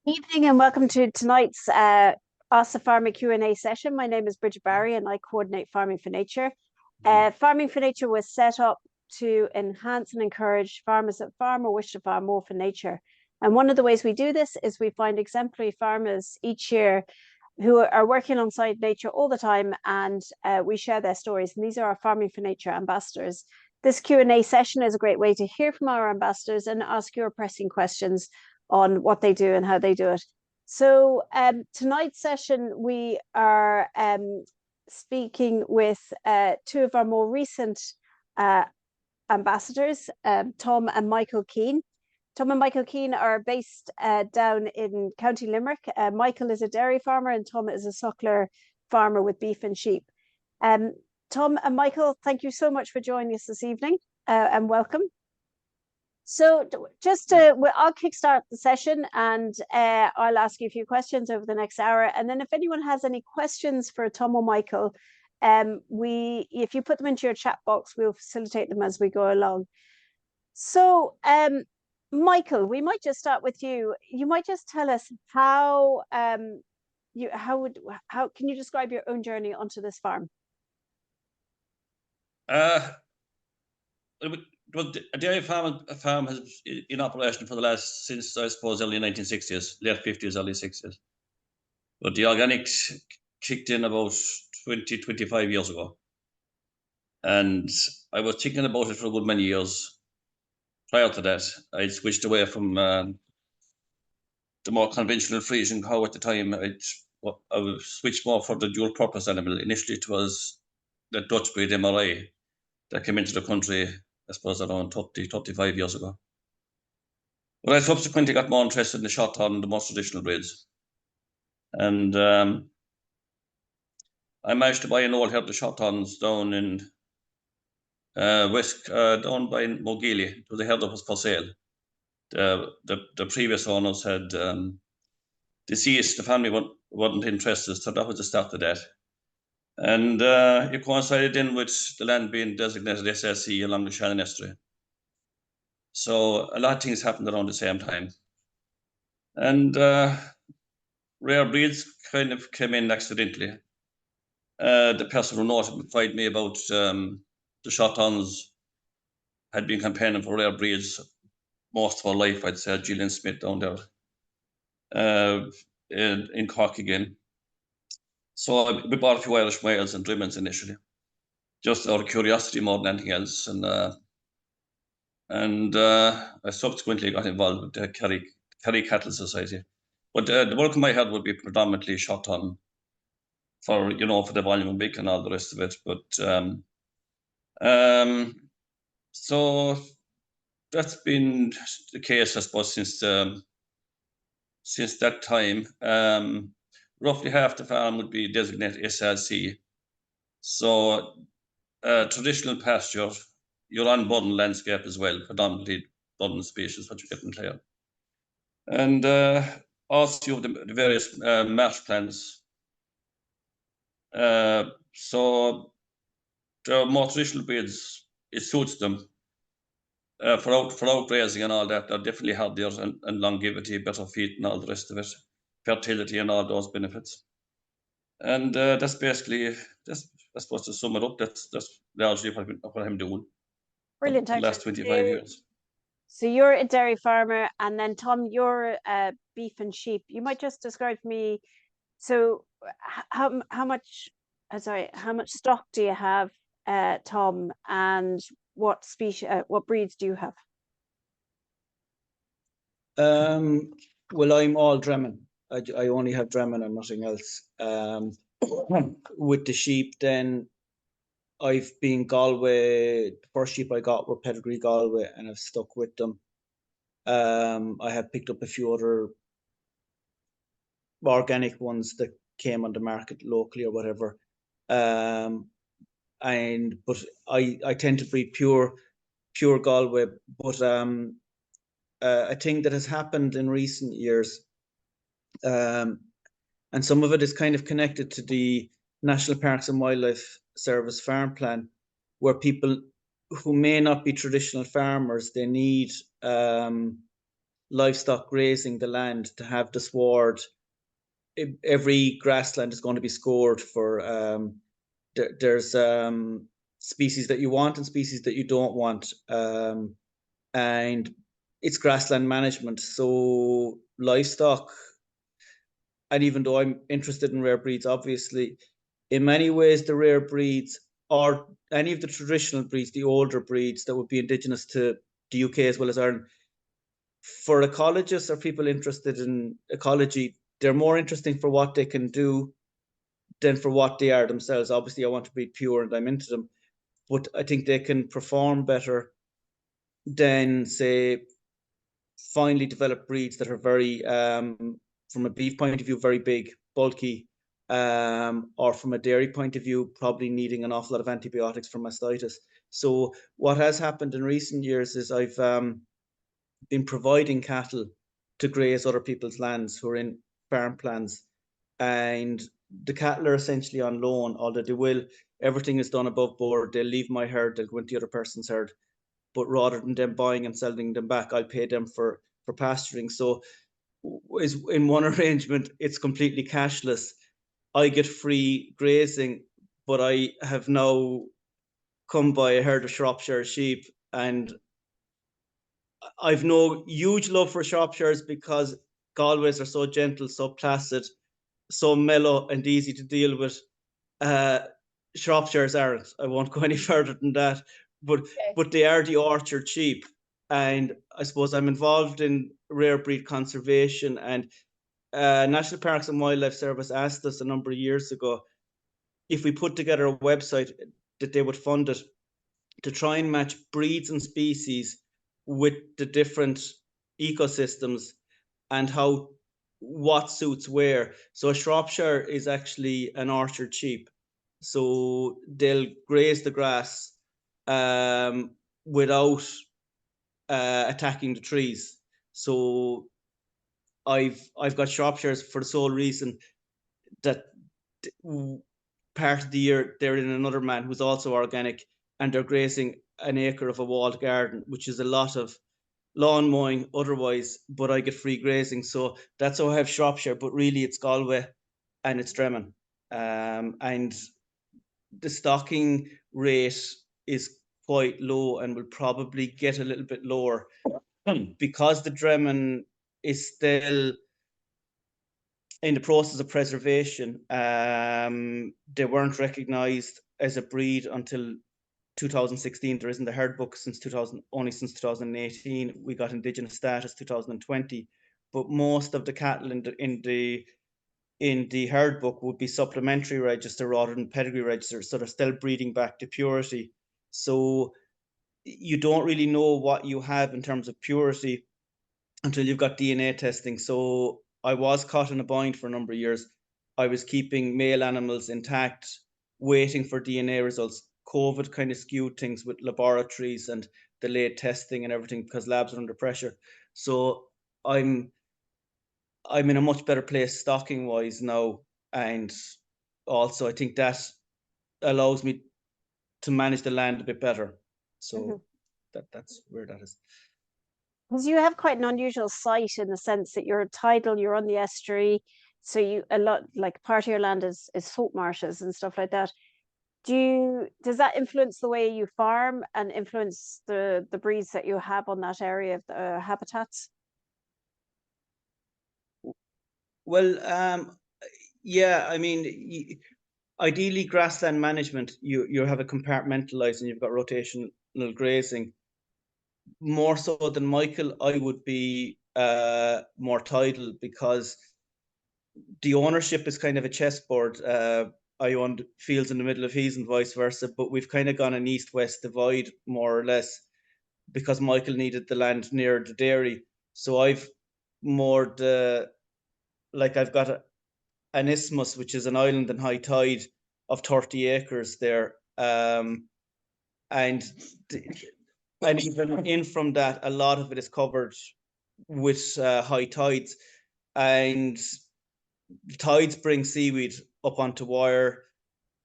Evening and welcome to tonight's Ask the Farmer Q&A session. My name is Bridget Barry and I coordinate Farming for Nature. Farming for Nature was set up to enhance and encourage farmers that farm or wish to farm more for nature. And one of the ways we do this is we find exemplary farmers each year who are working alongside nature all the time, and we share their stories. And these are our Farming for Nature ambassadors. This Q&A session is a great way to hear from our ambassadors and ask your pressing questions on what they do and how they do it. So tonight's session, we are speaking with two of our more recent ambassadors, Tom and Michael Keane. Tom and Michael Keane are based down in County Limerick. Michael is a dairy farmer and Tom is a suckler farmer with beef and sheep. Tom and Michael, thank you so much for joining us this evening and welcome. So I'll kickstart the session and I'll ask you a few questions over the next hour. And then if anyone has any questions for Tom or Michael, if you put them into your chat box, we'll facilitate them as we go along. So Michael, we might just start with you. You might just tell us how can you describe your own journey onto this farm? Well, a dairy farm has in operation for the last, since I suppose early 1960s, late 50s, early 60s. But the organics kicked in about 25 years ago. And I was thinking about it for a good many years. Prior to that, I switched away from the more conventional Frisian cow at the time. I switched more for the dual purpose animal. Initially, it was the Dutch breed MRI that came into the country, I suppose, around 35 years ago. But I subsequently got more interested in the Shorthorn, the most traditional breeds. And I managed to buy an old herd of Shorthorns down in down by Mogili. It was a herd that was for sale. The previous owners had deceased. The family wasn't interested, so that was the start of that. And it coincided in with the land being designated SLC along the Shannon Estuary. So a lot of things happened around the same time. And rare breeds kind of came in accidentally. The person who notified me about the Shorthorns had been campaigning for rare breeds most of her life, I'd say, Gillian Smith down there in Cork again. So we bought a few Irish males and Droimeanns initially, just out of curiosity more than anything else. And I subsequently got involved with the Kerry Cattle Society. But the work in my head would be predominantly Shorthorn for the volume of milk and all the rest of it. But so that's been the case, I suppose, since that time. Roughly half the farm would be designated SLC. So traditional pasture, you're on budding landscape as well, predominantly budding species, what you get in clear. And also the various marsh plants. So the more traditional breeds, it suits them. For out grazing and all that, they're definitely hardier and longevity, better feet and all the rest of it, fertility and all those benefits. And that's basically, I suppose, to sum it up, that's largely what I'm doing. Brilliant. For the last 25 years. So you're a dairy farmer, and then Tom, you're beef and sheep. You might just describe for me. So how much stock do you have, Tom, and what species, what breeds do you have? Well, I'm all Droimeann. I only have Droimeann and nothing else. With the sheep, then I've been Galway. The first sheep I got were pedigree Galway, and I've stuck with them. I have picked up a few other organic ones that came on the market locally or whatever. But I tend to breed pure Galway. But a thing that has happened in recent years, and some of it is kind of connected to the National Parks and Wildlife Service farm plan, where people who may not be traditional farmers, they need livestock grazing the land, to have the sward. Every grassland is going to be scored for. There's species that you want and species that you don't want, and it's grassland management. So livestock, and even though I'm interested in rare breeds, obviously, in many ways the rare breeds, or any of the traditional breeds, the older breeds that would be indigenous to the UK as well as Ireland, for ecologists or people interested in ecology, they're more interesting for what they can do than for what they are themselves. Obviously, I want to breed pure and I'm into them, but I think they can perform better than, say, finely developed breeds that are very, from a beef point of view, very big, bulky, or from a dairy point of view, probably needing an awful lot of antibiotics for mastitis. So what has happened in recent years is I've been providing cattle to graze other people's lands who are in farm plans, and the cattle are essentially on loan, although they will, everything is done above board. They'll leave my herd, they'll go into the other person's herd, but rather than them buying and selling them back, I'll pay them for pasturing. So is in one arrangement, it's completely cashless. I get free grazing, but I have now come by a herd of Shropshire sheep, and I've no huge love for Shropshires because Galways are so gentle, so placid, so mellow and easy to deal with. Shropshires aren't. I won't go any further than that, but they are the orchard sheep. And I suppose I'm involved in rare breed conservation, and National Parks and Wildlife Service asked us a number of years ago if we put together a website that they would fund it to try and match breeds and species with the different ecosystems and how what suits where. So a Shropshire is actually an orchard sheep. So they'll graze the grass without attacking the trees. So I've got Shropshires for the sole reason that part of the year they're in another man who's also organic, and they're grazing an acre of a walled garden, which is a lot of lawn mowing otherwise, but I get free grazing. So that's how I have Shropshire, but really it's Galway and it's Droimeann. And the stocking rate is quite low and will probably get a little bit lower because the Droimeann is still in the process of preservation. They weren't recognised as a breed until 2016. There isn't a herd book since 2000, only since 2018. We got indigenous status 2020, but most of the cattle in the herd book would be supplementary register rather than pedigree register, so they're still breeding back to purity. So you don't really know what you have in terms of purity until you've got DNA testing. So I was caught in a bind for a number of years. I was keeping male animals intact, waiting for DNA results. COVID kind of skewed things with laboratories and delayed testing and everything because labs are under pressure. So I'm in a much better place stocking wise now, and also I think that allows me to manage the land a bit better. So that's where that is. Because you have quite an unusual site in the sense that you're tidal, you're on the estuary, so you a lot like part of your land is salt marshes and stuff like that. Does that influence the way you farm and influence the breeds that you have on that area of the habitats? Well, yeah, I mean, ideally grassland management, you have it compartmentalized and you've got rotational grazing. More so than Michael, I would be more tidal because the ownership is kind of a chessboard. I owned fields in the middle of his and vice versa, but we've kind of gone an east-west divide more or less because Michael needed the land near the dairy. So I've moored I've got an isthmus, which is an island in high tide of 30 acres there. And even in from that, a lot of it is covered with high tides, and tides bring seaweed up onto wire.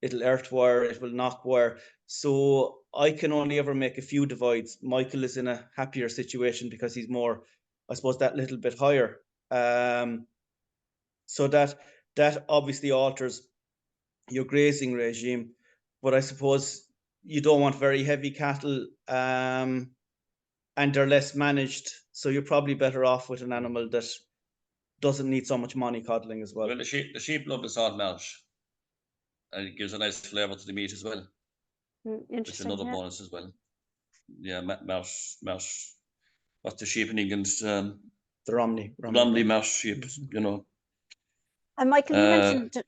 It'll earth wire, it will knock wire. So I can only ever make a few divides. Michael is in a happier situation because he's more I suppose, that little bit higher. So that obviously alters your grazing regime, but I suppose you don't want very heavy cattle, and they're less managed, so you're probably better off with an animal that doesn't need so much mollycoddling as well. Well, the sheep love the salt marsh, and it gives a nice flavour to the meat as well, which is Interesting. another Yeah. bonus as well. Yeah, marsh. What's the sheep in England? The Romney marsh sheep, you know. And Michael, you mentioned,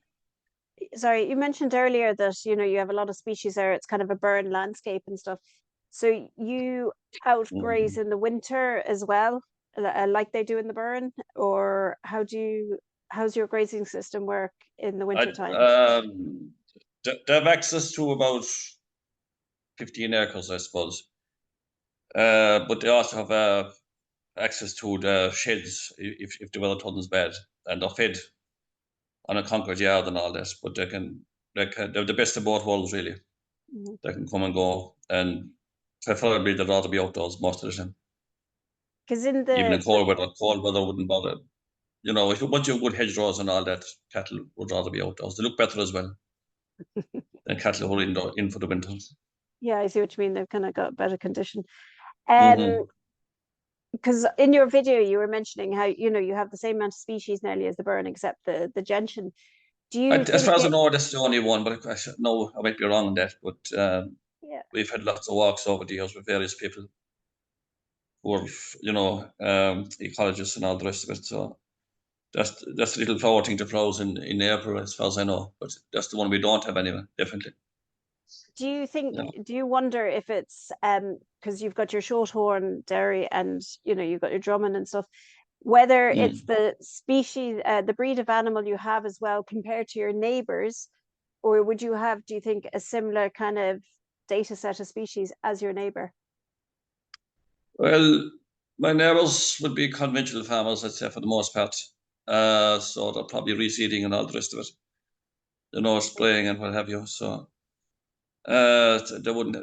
sorry, you mentioned earlier that, you know, you have a lot of species there. It's kind of a burn landscape and stuff. So you out graze in the winter as well, like they do in the burn, or how's your grazing system work in the winter time? They have access to about 15 acres, I suppose. But they also have access to the sheds if the weather turns bad, and they're fed on a concrete yard and all that. But they're the best of both worlds, really. Mhm. They can come and go, and preferably they'd rather be outdoors most of the time. Because in Even in the cold weather wouldn't bother. You know, once you have good hedgerows and all that, cattle would rather be outdoors. They look better as well than cattle who are in for the winter. yeah, I see what you mean. They've kind of got better condition. Mhm. Because in your video you were mentioning how, you know, you have the same amount of species nearly as the burn, except the gentian. Do you As think far as I know, that's the only one, but I might be wrong on that. But yeah, we've had lots of walks over the years with various people who are, you know, ecologists and all the rest of it. So that's the little flower thing to flowers in April, as far as I know. But that's the one we don't have anyway, definitely. do you think, Yeah. do you wonder if it's because you've got your shorthorn dairy and, you know, you've got your Droimeann and stuff, whether it's the species, the breed of animal you have as well compared to your neighbors, or would you have, do you think, a similar kind of data set of species as your neighbor? Well, my neighbours would be conventional farmers, I'd say, for the most part. So they're probably reseeding and all the rest of it. You know, spraying and what have you. So they wouldn't.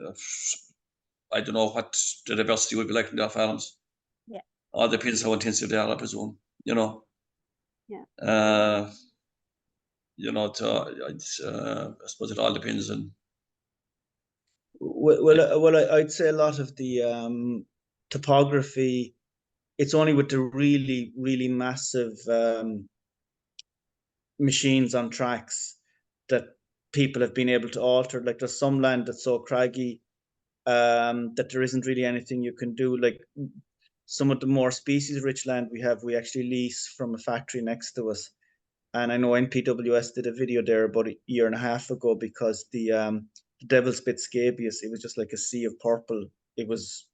I don't know what the diversity would be like in their farms. Yeah. All depends how intensive they are, I presume. You know. Yeah. You know, I suppose it all depends on. Well, I'd say a lot of the topography, it's only with the really, really massive machines on tracks that people have been able to alter. Like there's some land that's so craggy that there isn't really anything you can do. Like some of the more species-rich land we actually lease from a factory next to us. And I know NPWS did a video there about a year and a half ago because the devil's spit scabious, it was just like a sea of purple. It was,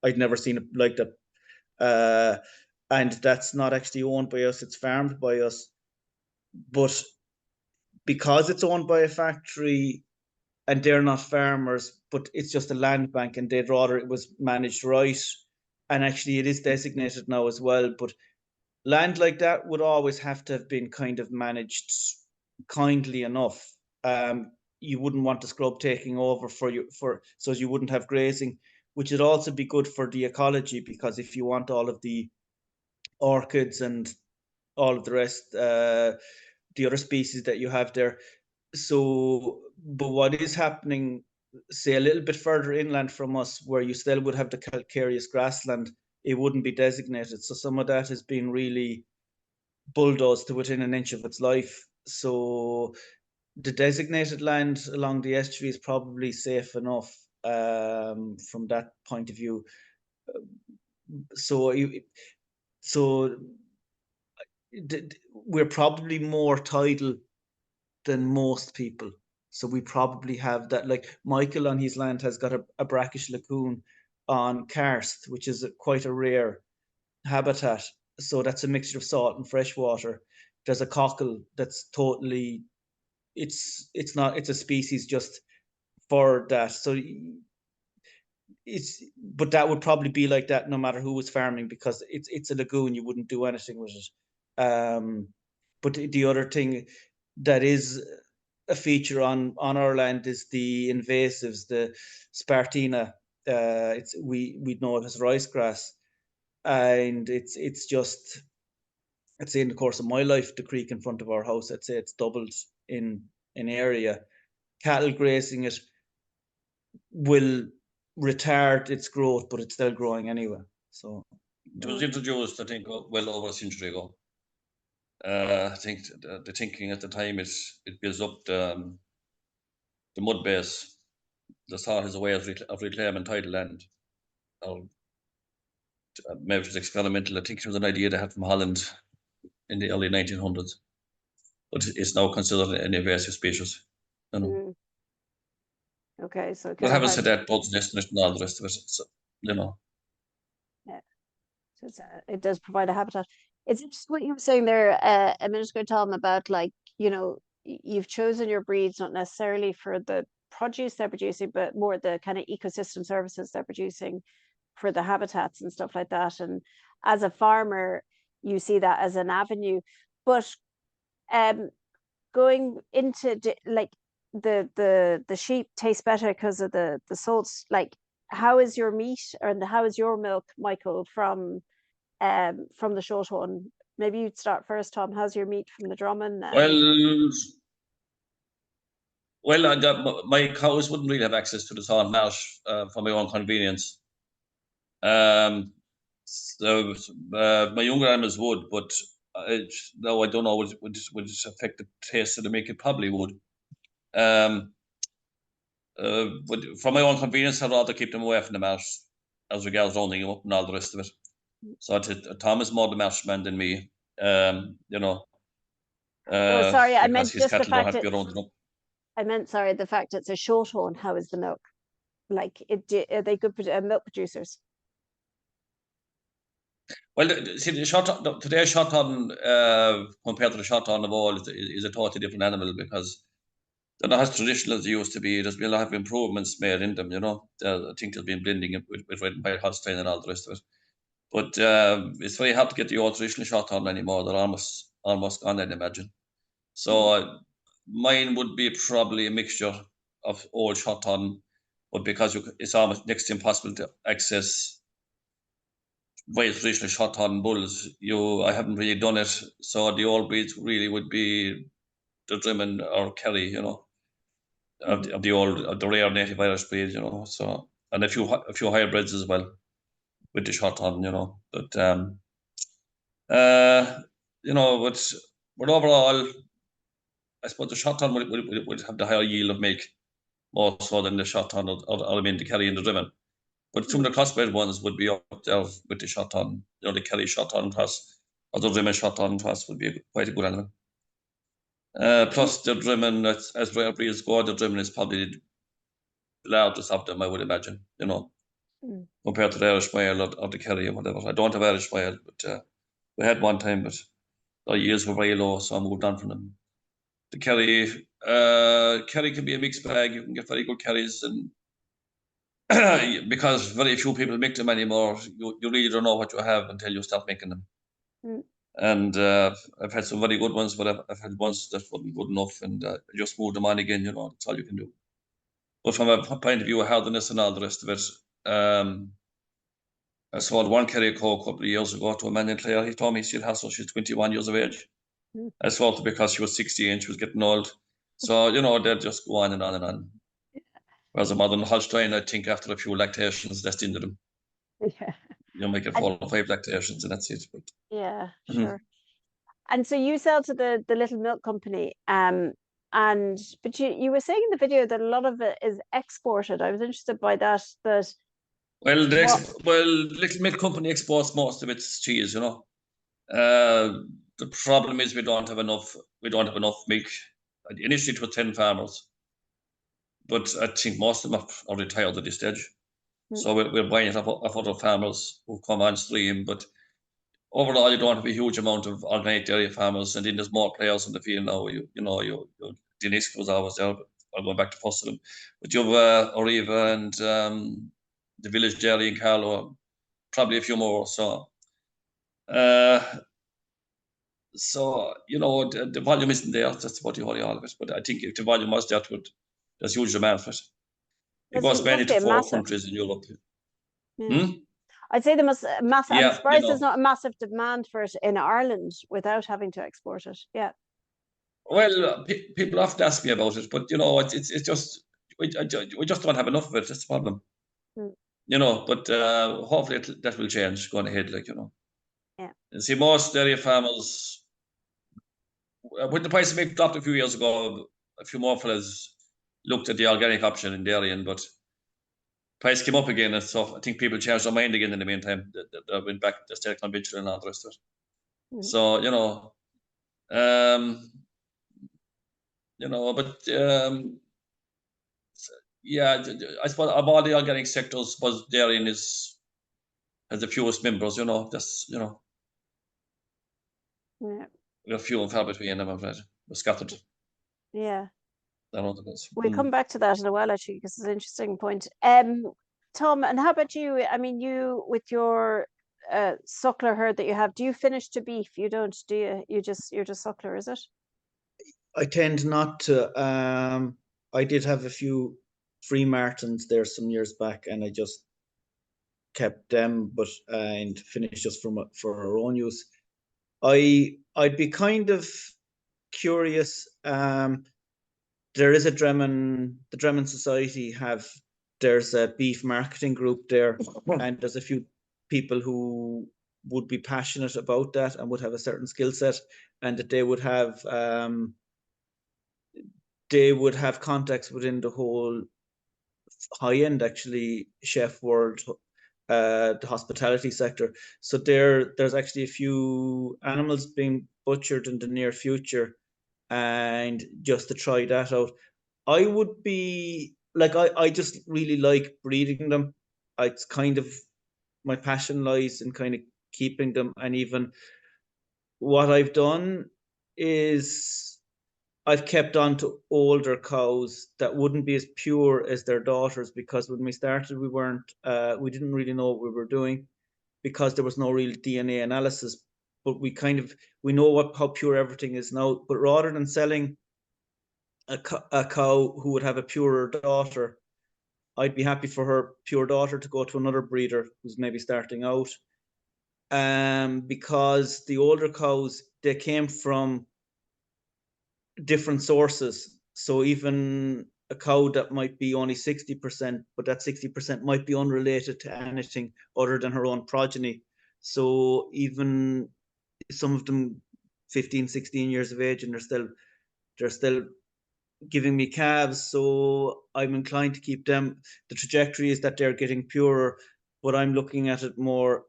I'd never seen it like that. And that's not actually owned by us, it's farmed by us. But because it's owned by a factory and they're not farmers, but it's just a land bank and they'd rather it was managed right. And actually it is designated now as well. But land like that would always have to have been kind of managed kindly enough. You wouldn't want the scrub taking over so you wouldn't have grazing, which would also be good for the ecology, because if you want all of the orchids and all of the rest, the other species that you have there. So, but what is happening, say a little bit further inland from us, where you still would have the calcareous grassland, it wouldn't be designated. So some of that has been really bulldozed to within an inch of its life. So the designated land along the estuary is probably safe enough from that point of view. So we're probably more tidal than most people. So we probably have that. Like Michael on his land has got a brackish lagoon on karst, which is quite a rare habitat. So that's a mixture of salt and fresh water. There's a cockle that's totally, it's a species just for that. So but that would probably be like that no matter who was farming, because it's a lagoon, you wouldn't do anything with it. But the other thing that is a feature on our land is the invasives, the Spartina. We know it as rice grass. and it's just, I'd say in the course of my life, the creek in front of our house, I'd say it's doubled in area. Cattle grazing it will retard its growth, but it's still growing anyway. So it was introduced, I think, well over a century ago. I think the thinking at the time is it builds up the mud base. The thought is a way of reclaiming tidal land. Maybe it was experimental. I think it was an idea they had from Holland in the early 1900s, but it's now considered an invasive species. You know. Okay, so But having said that, birds nest and all the rest of it, so, you know. Yeah, so it does provide a habitat. It's just what you were saying there a minute ago, Tom, about like, you know, you've chosen your breeds not necessarily for the produce they're producing, but more the kind of ecosystem services they're producing for the habitats and stuff like that. And as a farmer, you see that as an avenue. But going into like the sheep taste better because of the salts. Like, how is your meat and how is your milk, Michael, from the Shorthorn? Maybe you'd start first, Tom. How's your meat from the Droimeann? Well, my cows wouldn't really have access to the Thorn Marsh for my own convenience. So, my younger animals would, but no, I don't know. Would it affect the taste of the milk? It probably would. But for my own convenience, I'd rather keep them away from the marsh as regards rounding them up and all the rest of it. So Tom is more the marsh man than me. You know. Oh, sorry, I meant his just the cattle don't have fact to be rounded up. I meant, sorry, the fact it's a Shorthorn. How is the milk? Like, are they good milk producers? Well, see, today's Shorthorn compared to the Shorthorn of old is a totally different animal because they're not as traditional as they used to be. There's been a lot of improvements made in them, you know. I think there's been blending with red and white Holstein and all the rest of it. But it's very hard to get the old traditional Shorthorn anymore. They're almost gone, I'd imagine. So mine would be probably a mixture of old Shorthorn, but because it's almost next to impossible to access very traditional Shorthorn bulls, I haven't really done it. So the old breeds really would be the Droimeann or Kerry, you know, of the rare native Irish breeds, you know. So, and a few hybrids as well with the Shorthorn, you know. But you know, but overall, I suppose the Shorthorn would have the higher yield of milk more so than the Shorthorn or I mean the Kerry and the Droimeann. But some of the crossbred ones would be up there with the Shorthorn, you know, the Kerry Shorthorn cross or the Droimeann Shorthorn cross would be quite a good animal. Plus the Droimeann, as rare breeds go, the Droimeann is probably the largest of them, I would imagine, you know, compared to the Irish Mile or the Kerry or whatever. I don't have Irish Mile, but we had one time, but the years were very low, so I moved on from them. The Kerry can be a mixed bag. You can get very good Kerrys, and because very few people make them anymore, you really don't know what you have until you start making them. And I've had some very good ones, but I've had ones that weren't good enough, and just moved them on again. You know, that's all you can do. But from a point of view of hardiness and all the rest of it, I sold one Kerry cow a couple of years ago to a man in Clare. He told me she'd have, so she's 21 years of age. I sold her because she was 60 and she was getting old. So, you know, they'll just go on and on and on. Whereas a modern Holstein, I think after a few lactations, that's the end of them. Yeah. You make it 4 or 5 lactations and that's it. But yeah, sure. And so you sell to the little milk company, but you were saying in the video that a lot of it is exported. I was interested by that. Well, little milk company exports most of its cheese, you know. The problem is we don't have enough milk. Initially it was 10 farmers, but I think most of them are retired at this stage. So we're buying it off other farmers who come on stream, but overall you don't have a huge amount of organic dairy farmers, and then there's more players in the field now. You know, Dinisk was always there, but I'll go back to first of them. But you have Oriva and the Village Dairy in Carlow, probably a few more. So you know, the volume isn't there. That's about the whole of it. But I think if the volume was there, there's huge demand for it. It goes mainly to 4 countries in Europe. I'd say there must massive. I'm Yeah, you surprised there's know. not a massive demand for it in Ireland without having to export it. Yeah. Well, people often ask me about it, but you know, it's just we just don't have enough of it. That's the problem. Mm. You know, but hopefully that will change going ahead. Like, you know. Yeah. And see, most dairy farmers, when the price of milk dropped a few years ago, a few more fellas looked at the organic option in dairy, but price came up again, and so I think people changed their mind again in the meantime. They went back to stay conventional and all the rest of it. Mm. So, you know, but yeah, I suppose of all the organic sectors, I suppose dairy has the fewest members. You know, that's, you know, Yeah. we're few and far between them. I'm afraid we're scattered. Yeah. I know that is. We'll come back to that in a while, actually, because it's an interesting point. Tom, and how about you? I mean, you with your suckler herd that you have, do you finish to beef? You don't, do you? You're just suckler, is it? I tend not to. I did have a few free martins there some years back, and I just kept them, but and finished just for our own use. I'd be kind of curious. There is the Droimeann Society there's a beef marketing group there, and there's a few people who would be passionate about that and would have a certain skill set, and that they would have contacts within the whole high end, actually, chef world, the hospitality sector. So there's actually a few animals being butchered in the near future, and just to try that out. I would be like, I just really like breeding them. It's kind of my passion lies in kind of keeping them, and even what I've done is I've kept on to older cows that wouldn't be as pure as their daughters, because when we started, we didn't really know what we were doing, because there was no real DNA analysis. But we know how pure everything is now. But rather than selling a cow who would have a purer daughter, I'd be happy for her pure daughter to go to another breeder who's maybe starting out. Because the older cows, they came from different sources. So even a cow that might be only 60%, but that 60% might be unrelated to anything other than her own progeny. So even some of them 15, 16 years of age, and they're still giving me calves, so I'm inclined to keep them. The trajectory is that they're getting purer, but I'm looking at it more,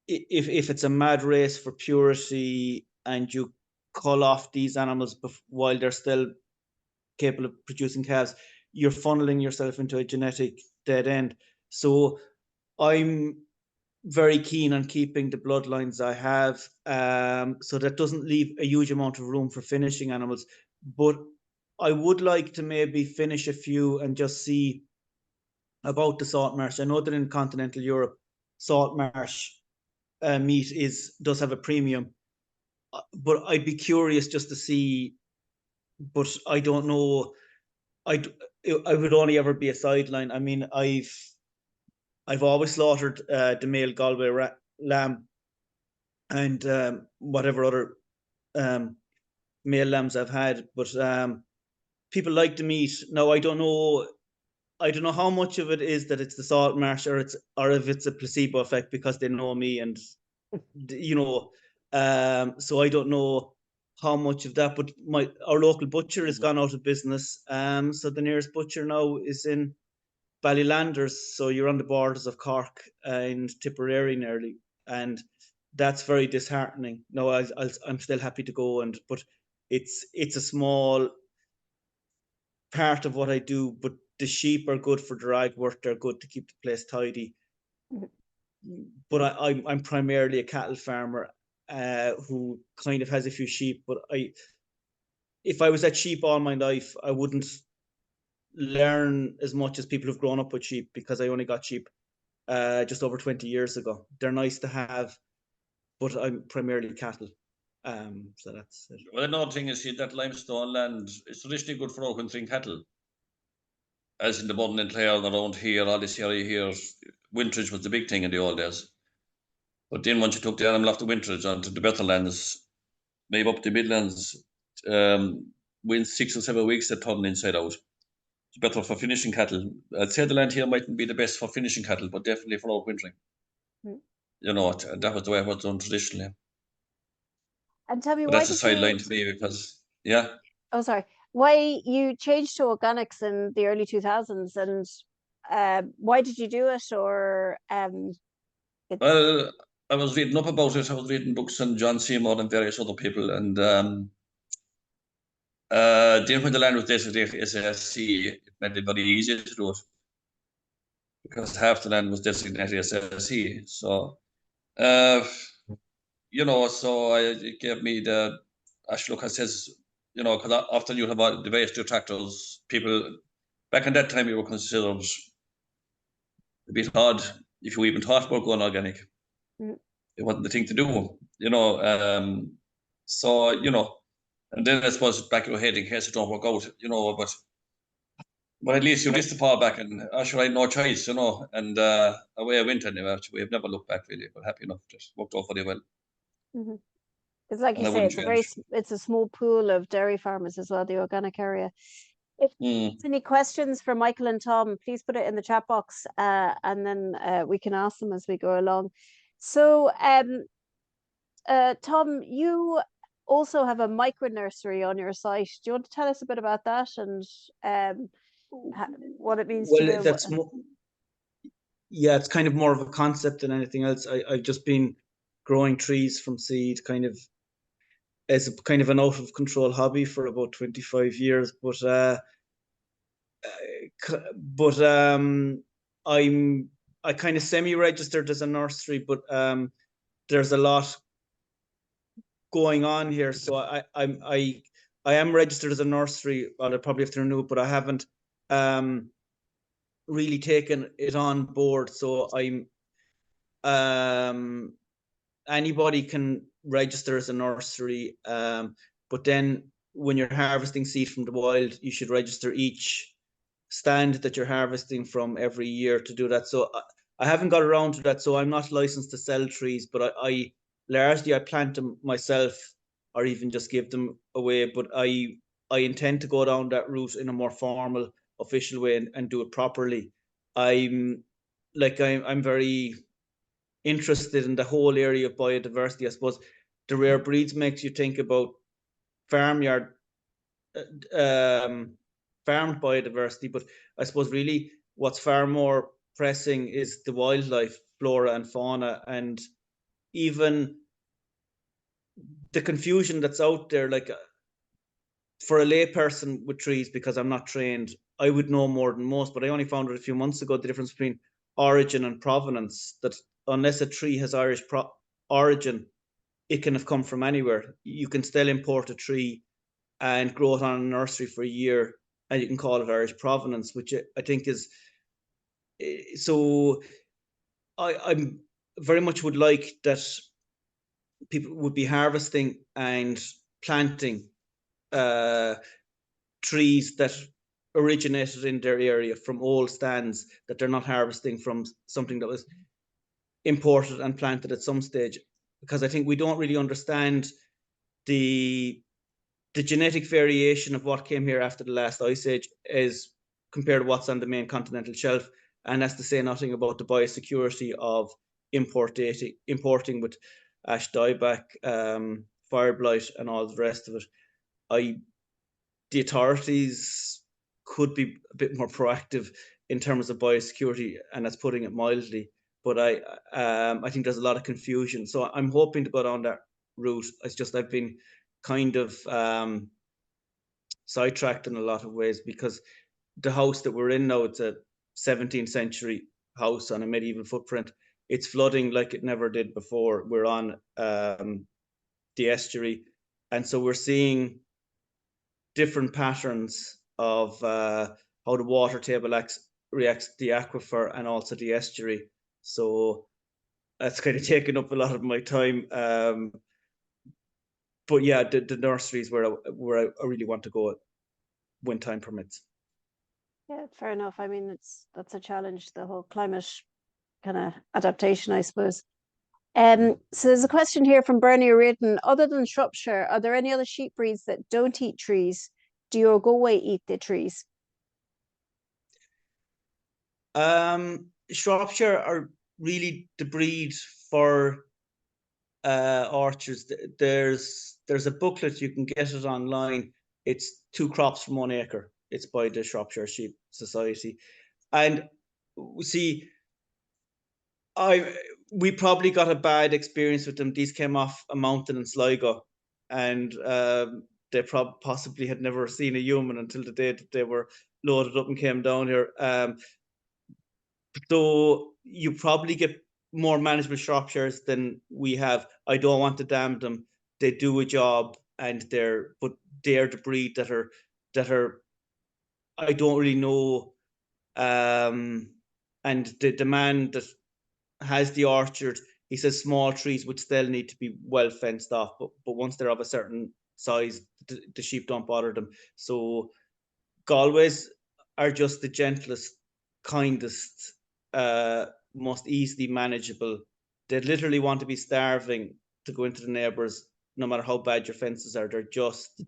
if it's a mad race for purity and you cull off these animals while they're still capable of producing calves, you're funneling yourself into a genetic dead end. So I'm very keen on keeping the bloodlines I have, so that doesn't leave a huge amount of room for finishing animals. But I would like to maybe finish a few and just see about the salt marsh. I know that in continental Europe, salt marsh meat does have a premium, but I'd be curious just to see. But I don't know. I would only ever be a sideline. I mean, I've always slaughtered the male Galway lamb, and whatever other male lambs I've had, but people like the meat. Now I don't know how much of it is that it's the salt marsh, or if it's a placebo effect because they know me, and so I don't know how much of that. But our local butcher has gone out of business, so the nearest butcher now is in Ballylanders, so you're on the borders of Cork and Tipperary nearly, and that's very disheartening. No, I'm still happy to go, but it's a small part of what I do. But the sheep are good for drag work; they're good to keep the place tidy. But I'm primarily a cattle farmer who kind of has a few sheep. But if I was at sheep all my life, I wouldn't learn as much as people who've grown up with sheep, because I only got sheep just over 20 years ago. They're nice to have, but I'm primarily cattle. So that's it. Well, another thing is that limestone land is traditionally good for oak and cattle, as in the Bun and Clare and around here, all this area here. winterage was the big thing in the old days. But then once you took the animal off the winterage onto the better lands, maybe up the Midlands, within 6 or 7 weeks they turned inside out. It's better for finishing cattle. I'd say the land here mightn't be the best for finishing cattle, but definitely for overwintering. You know, that was the way it was done traditionally. And tell me, But why that's a did you? sideline to me because, yeah. Oh, sorry. Why you changed to organics in the early 2000s, and why did you do it? Or Well, I was reading up about it. I was reading books on John Seymour and various other people, and then when the land was designated as a SC, it made it very easy to do it because half the land was designated as a SC. So, you know, so it gave me the. Actually, look, I says, you know, because often you have the various detractors. People back in that time, you were considered a bit odd if you even thought about going organic. It wasn't the thing to do, you know. So, you know, and then I suppose back in your head in case it don't work out, you know, but at least you just to fall back and actually I had no choice, you know, and away I went anyway. We have never looked back really, but happy enough, just worked out very well. It's like And you I say, wouldn't it's a small pool of dairy farmers as well, the organic area. If there's any questions for Michael and Tom, please put it in the chat box, and then we can ask them as we go along. So, Tom, you also have a micro nursery on your site. Do you want to tell us a bit about that and what it means to you? That's yeah, it's kind of more of a concept than anything else. I've just been growing trees from seed, kind of as a kind of an out of control hobby for about 25 years. But I kind of semi-registered as a nursery, but there's a lot going on here. So I am registered as a nursery. Well, I probably have to renew it, but I haven't really taken it on board. So anybody can register as a nursery, but then when you're harvesting seed from the wild, you should register each stand that you're harvesting from every year to do that. So I haven't got around to that. So I'm not licensed to sell trees, but I largely plant them myself or even just give them away. But I intend to go down that route in a more formal, official way and do it properly. I'm very interested in the whole area of biodiversity. I suppose the rare breeds makes you think about farmyard farmed biodiversity, but I suppose really what's far more pressing is the wildlife, flora and fauna, and even the confusion that's out there. Like for a lay person with trees, because I'm not trained, I would know more than most, but I only found it a few months ago, the difference between origin and provenance, that unless a tree has Irish origin, it can have come from anywhere. You can still import a tree and grow it on a nursery for a year, and you can call it Irish provenance, which I think is so. I'm very much would like that people would be harvesting and planting trees that originated in their area from old stands, that they're not harvesting from something that was imported and planted at some stage, because I think we don't really understand the genetic variation of what came here after the last ice age is compared to what's on the main continental shelf. And that's to say nothing about the biosecurity of importing with ash dieback, fire blight and all the rest of it. The authorities could be a bit more proactive in terms of biosecurity, and that's putting it mildly. But I think there's a lot of confusion. So I'm hoping to go down that route. It's just I've been kind of sidetracked in a lot of ways, because the house that we're in now, it's a 17th century house on a medieval footprint. It's flooding like it never did before. We're on the estuary, and so we're seeing different patterns of how the water table reacts to the aquifer and also the estuary. So that's kind of taken up a lot of my time. But yeah, the nurseries where I really want to go when time permits. Yeah, fair enough. I mean, that's a challenge, the whole climate kind of adaptation, I suppose. So there's a question here from Bernie O'Riordan. Other than Shropshire, are there any other sheep breeds that don't eat trees? Do your Galway eat the trees? Shropshire are really the breed for orchards. There's a booklet, you can get it online. It's 2 crops from 1 acre. It's by the Shropshire Sheep Society. And see, we probably got a bad experience with them. These came off a mountain in Sligo, and they possibly had never seen a human until the day that they were loaded up and came down here. So you probably get more manageable Shropshires than we have. I don't want to damn them. They do a job, and they're the breed that are I don't really know. And the man that has the orchard, he says small trees would still need to be well fenced off, but once they're of a certain size, the sheep don't bother them. So Galways are just the gentlest, kindest, most easily manageable. They literally want to be starving to go into the neighbours, no matter how bad your fences are. They're just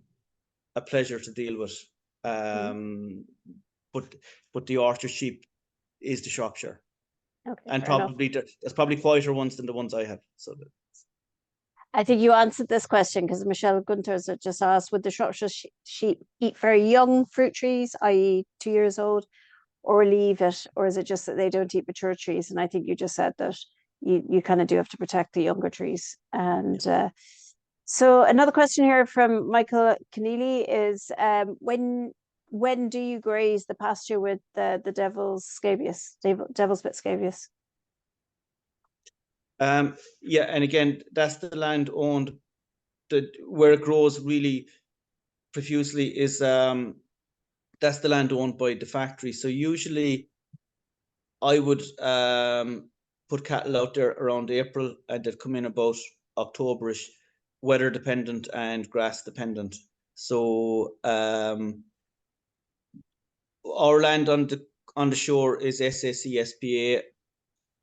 a pleasure to deal with. But the orchard sheep is the Shropshire. Okay, And fair probably there's probably quieter ones than the ones I have. So I think you answered this question because Michelle Gunters had just asked, would the Shropshire sheep eat very young fruit trees, i.e. 2 years old, or leave it, or is it just that they don't eat mature trees? And I think you just said that you kind of do have to protect the younger trees. And so another question here from Michael Keane is, when do you graze the pasture with the devil's scabious, devil's bit scabious? yeah, and again, that's the land owned. Where it grows really profusely is that's the land owned by the factory. So usually I would put cattle out there around April, and they'd come in about Octoberish, weather dependent and grass dependent. So our land on the shore is SAC SPA.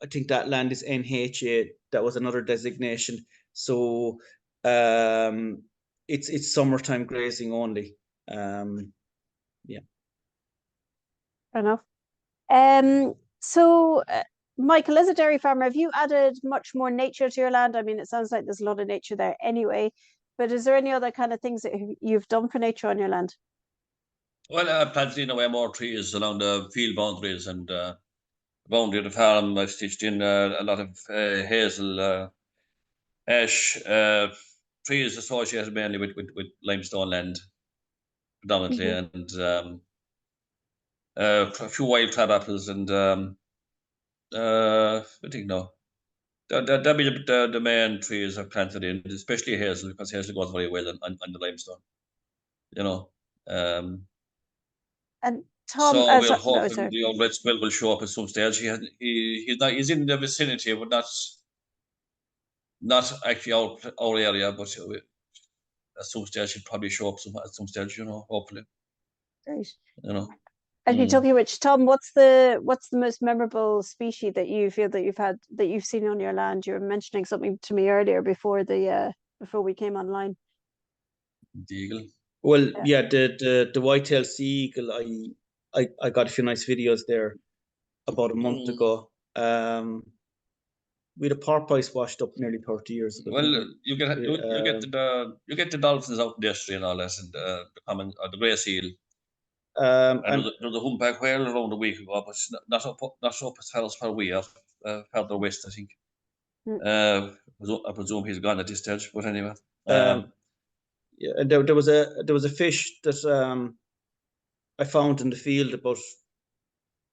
I think that land is NHA. That was another designation. So it's summertime grazing only. Yeah. Fair enough. So Michael, as a dairy farmer, have you added much more nature to your land? I mean, it sounds like there's a lot of nature there anyway, but is there any other kind of things that you've done for nature on your land? Well, I planted in away more trees along the field boundaries and boundary of the farm. I've stitched in a lot of hazel, ash, trees associated mainly with limestone land, predominantly, and a few wild crab apples and I think no. That'd be the main trees I've planted in, especially hazel, because hazel goes very well on the limestone, you know. And Tom, So we're no, hoping sorry. the old red squill will show up at some stage. He's in the vicinity, but not actually our area, but at some stage he'll probably show up at some stage, you know, hopefully. Great. You know. As you talking which, Tom, what's the most memorable species that you feel that you've seen on your land? You were mentioning something to me earlier before we came online. The eagle. Well, yeah, the white-tailed sea eagle. I got a few nice videos there about a month ago. We had a porpoise washed up nearly 30 years ago. Well, you get the dolphins out in the estuary and all that, and the common or the grey seal. And there's a humpback whale around a week ago, but not up as far as where we are, further west, I think. I presume he's gone at this stage, but anyway. Yeah, and there was a fish that I found in the field about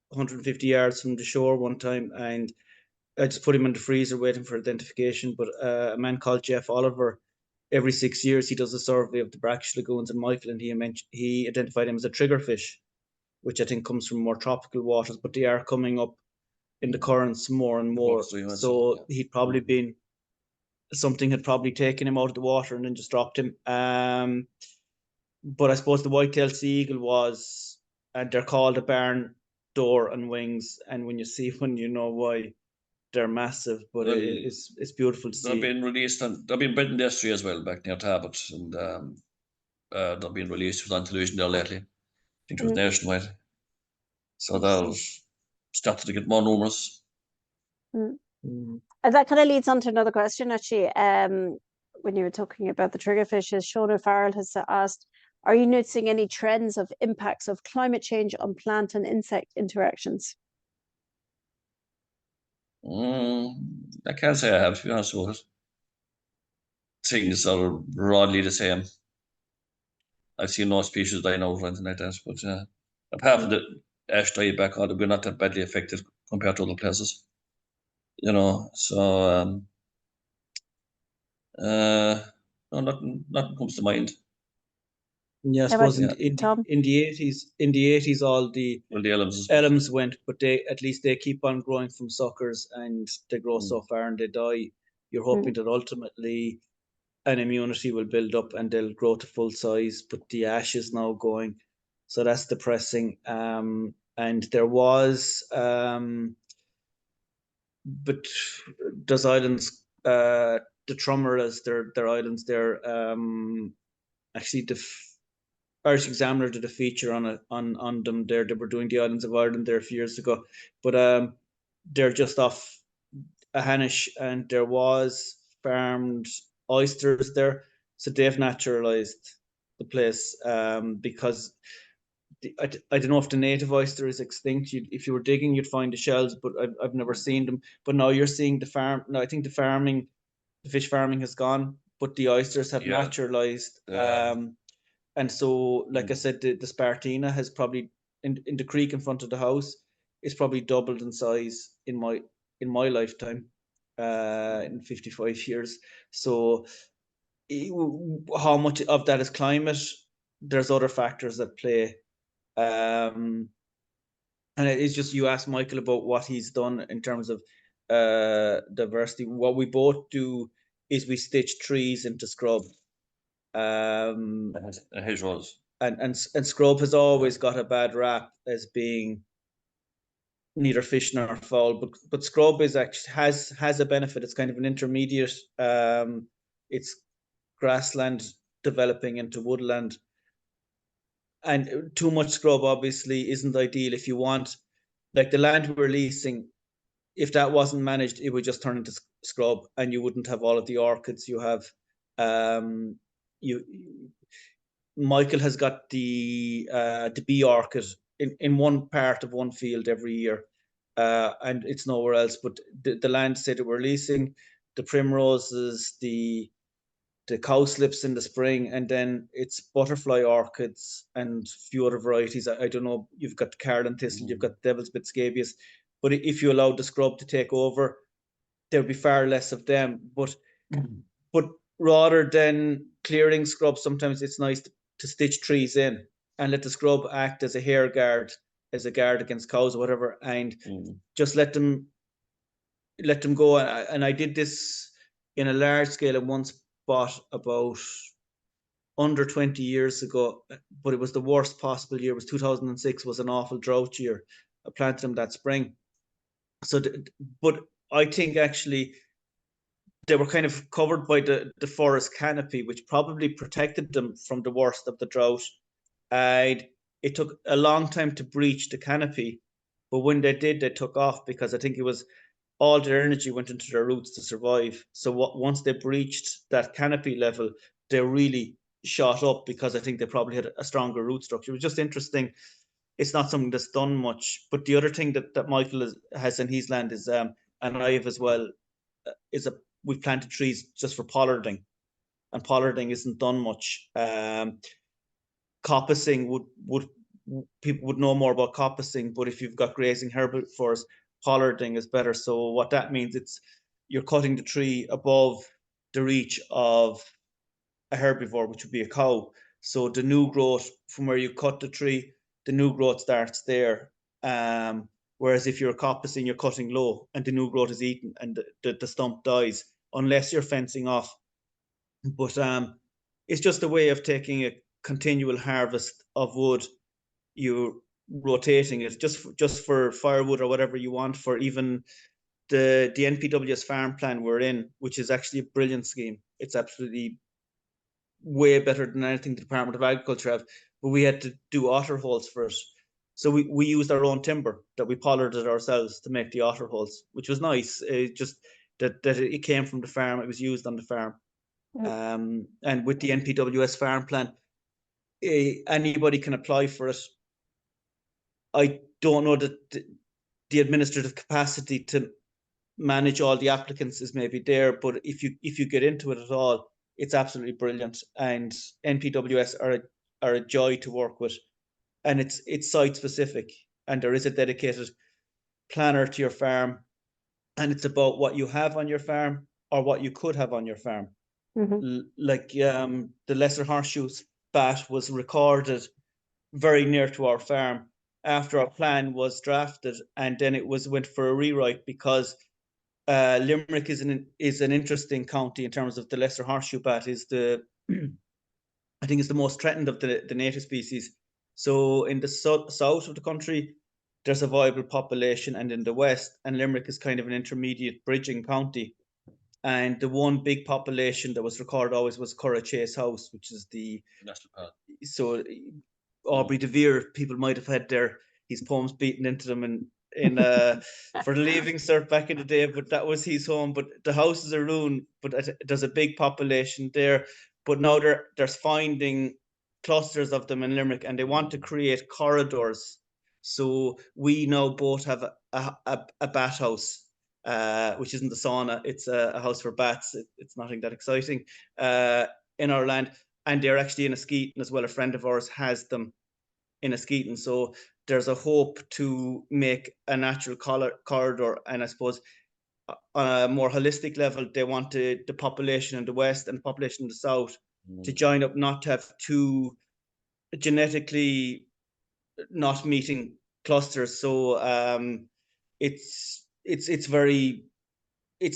150 yards from the shore one time, and I just put him in the freezer waiting for identification. But a man called Jeff Oliver, every 6 years he does a survey of the brackish lagoons in Michael, and he identified him as a triggerfish, which I think comes from more tropical waters, but they are coming up in the currents more and more. So he'd probably been, something had probably taken him out of the water and then just dropped him. But I suppose the white-tailed sea eagle was, and they're called a barn door and wings, and when you see one, you know why. they're massive, but Well, it's beautiful to they've see. been released and they've been bred in the estuary as well back near Talbot, and they've been released on television there lately. I think it was nationwide. So they're started to get more numerous. And that kind of leads on to another question, actually. When you were talking about the triggerfishes, Sean O'Farrell has asked, are you noticing any trends of impacts of climate change on plant and insect interactions? I can't say I have, to be honest with it. Things are broadly the same. I've seen no species dying out or anything like that, but apart from the ash dieback, we're not that badly affected compared to other places. You know, so no, nothing comes to mind. Yeah, I suppose in the 80s, all the elms went, but at least they keep on growing from suckers, and they grow so far and they die. You're hoping that ultimately an immunity will build up and they'll grow to full size, but the ash is now going, so that's depressing. And there was, but those islands, the Trummeras, their islands there, actually the Irish Examiner did a feature on them there. They were doing the islands of Ireland there a few years ago, but they're just off a Hanish, and there was farmed oysters there, so they've naturalized the place, because I don't know if the native oyster is extinct. If you were digging, you'd find the shells, but I've never seen them. But now you're seeing the farm. Now I think the fish farming has gone, but the oysters have naturalized. And so, like I said, the Spartina has probably in the creek in front of the house is probably doubled in size in my lifetime, in 55 years. So, how much of that is climate? There's other factors that play. And it's just, you asked Michael about what he's done in terms of diversity. What we both do is we stitch trees into scrub. Hedgerows. And scrub has always got a bad rap as being neither fish nor fowl, but scrub is actually has a benefit. It's kind of an intermediate. It's grassland developing into woodland, and too much scrub obviously isn't ideal. If you want, like the land we're leasing, if that wasn't managed, it would just turn into scrub, and you wouldn't have all of the orchids you have. Michael has got the bee orchid in one part of one field every year, and it's nowhere else. But the land, say, that we're leasing, the primroses, the cowslips in the spring, and then it's butterfly orchids and a few other varieties. I don't know. You've got the Carlin thistle, you've got devil's bit scabious, but if you allowed the scrub to take over, there would be far less of them. But rather than clearing scrub, sometimes it's nice to stitch trees in and let the scrub act as a hair guard, as a guard against cows or whatever, and just let them go. And I did this in a large scale in one spot about under 20 years ago, but it was the worst possible year. It was 2006, was an awful drought year. I planted them that spring. So, but I think actually they were kind of covered by the forest canopy, which probably protected them from the worst of the drought. And it took a long time to breach the canopy, but when they did, they took off, because I think it was all their energy went into their roots to survive. So once they breached that canopy level, they really shot up, because I think they probably had a stronger root structure. It was just interesting. It's not something that's done much. But the other thing that Michael has in his land is, and I have as well, is we've planted trees just for pollarding, and pollarding isn't done much. Coppicing would people would know more about coppicing, but if you've got grazing herbivores, pollarding is better. So what that means, you're cutting the tree above the reach of a herbivore, which would be a cow. So the new growth from where you cut the tree, the new growth starts there. Whereas if you're coppicing, you're cutting low, and the new growth is eaten, and the stump dies, unless you're fencing off. But it's just a way of taking a continual harvest of wood. You're rotating it just for firewood or whatever you want, for even the NPWS farm plan we're in, which is actually a brilliant scheme. It's absolutely way better than anything the Department of Agriculture have, but we had to do otter holes for it. So we used our own timber that we pollarded ourselves to make the otter holes, which was nice. Just that it came from the farm, it was used on the farm. And with the NPWS farm plan, anybody can apply for it. I don't know that the administrative capacity to manage all the applicants is maybe there, but if you get into it at all, it's absolutely brilliant. And NPWS are a joy to work with, and it's site specific, and there is a dedicated planner to your farm, and it's about what you have on your farm or what you could have on your farm. Like the lesser horseshoe bat was recorded very near to our farm after our plan was drafted, and then it went for a rewrite because Limerick is an interesting county in terms of the lesser horseshoe bat is I think it's the most threatened of the native species. So in the south of the country, there's a viable population, and in the west, and Limerick is kind of an intermediate bridging county. And the one big population that was recorded always was Curra Chase House, which is the National Park. So Aubrey de Vere, people might have had his poems beaten into them in for the leaving cert back in the day, but that was his home. But the houses are ruined, but there's a big population there. But now there's finding clusters of them in Limerick, and they want to create corridors. So we now both have a bat house, which isn't the sauna. It's a house for bats. It's nothing that exciting in our land. And they're actually in a skeeton as well. A friend of ours has them in a skeeton. So there's a hope to make a natural corridor. And I suppose on a more holistic level, they want the population in the west and the population in the south to join up, not to have two genetically not meeting clusters. So it's